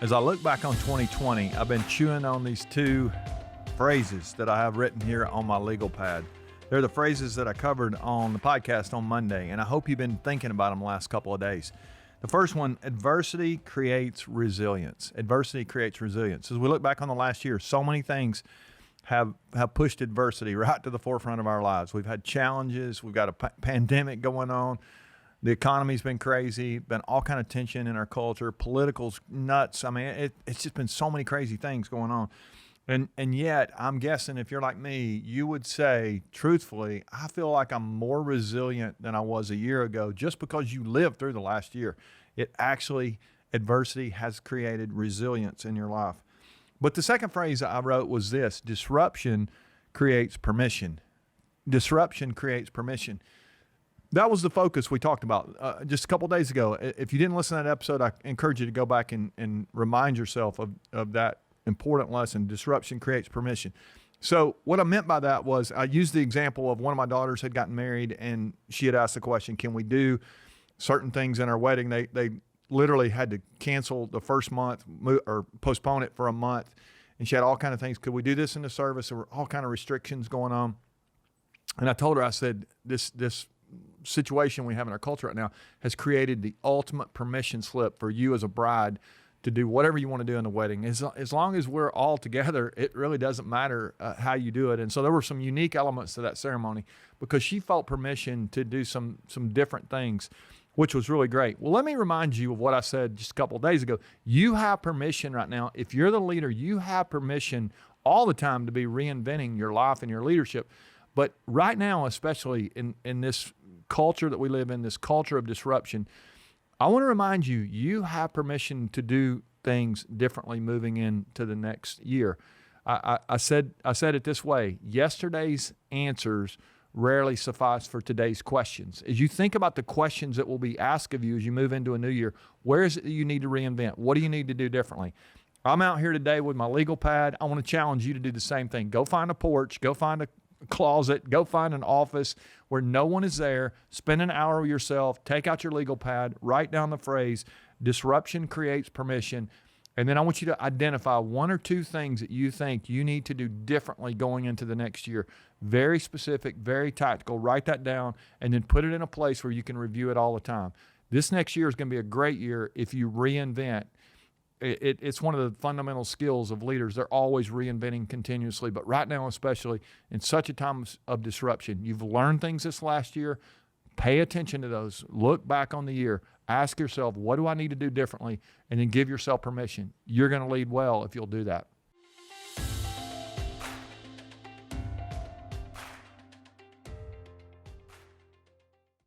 As I look back on 2020, I've been chewing on these two phrases that I have written here on my legal pad. They're the phrases that I covered on the podcast on Monday, and I hope you've been thinking about them the last couple of days. The first one, adversity creates resilience. Adversity creates resilience. As we look back on the last year, so many things have pushed adversity right to the forefront of our lives. We've had challenges. We've got a pandemic going on. The economy's been crazy, been all kind of tension in our culture. Political's nuts. I mean, it's just been so many crazy things going on. And yet, I'm guessing if you're like me, you would say, truthfully, I feel like I'm more resilient than I was a year ago just because you lived through the last year. Adversity has created resilience in your life. But the second phrase I wrote was this: disruption creates permission. Disruption creates permission. That was the focus we talked about just a couple days ago. If you didn't listen to that episode, I encourage you to go back and remind yourself of that important lesson. Disruption creates permission. So what I meant by that was I used the example of one of my daughters had gotten married, and she had asked the question, can we do certain things in our wedding? They literally had to cancel the first month or postpone it for a month. And she had all kind of things. Could we do this in the service? There were all kind of restrictions going on. And I told her, I said, this situation we have in our culture right now has created the ultimate permission slip for you as a bride to do whatever you want to do in the wedding. As long as we're all together, it really doesn't matter how you do it. And so there were some unique elements to that ceremony because she felt permission to do some different things, which was really great. Well, let me remind you of what I said just a couple of days ago. You have permission right now. If you're the leader, you have permission all the time to be reinventing your life and your leadership. But right now, especially in this culture that we live in, this culture of disruption, I want to remind you, you have permission to do things differently moving into the next year. I said it this way: yesterday's answers rarely suffice for today's questions. As you think about the questions that will be asked of you as you move into a new year, where is it that you need to reinvent? What do you need to do differently? I'm out here today with my legal pad. I want to challenge you to do the same thing. Go find a porch, go find a closet, go find an office where no one is there, spend an hour with yourself, take out your legal pad, write down the phrase, disruption creates permission, and then I want you to identify one or two things that you think you need to do differently going into the next year. Very specific, very tactical. Write that down and then put it in a place where you can review it all the time. This next year is going to be a great year if you reinvent. It's one of the fundamental skills of leaders. They're always reinventing continuously, but right now, especially in such a time of disruption, you've learned things this last year. Pay attention to those. Look back on the year. Ask yourself, what do I need to do differently? And then give yourself permission. You're going to lead well if you'll do that.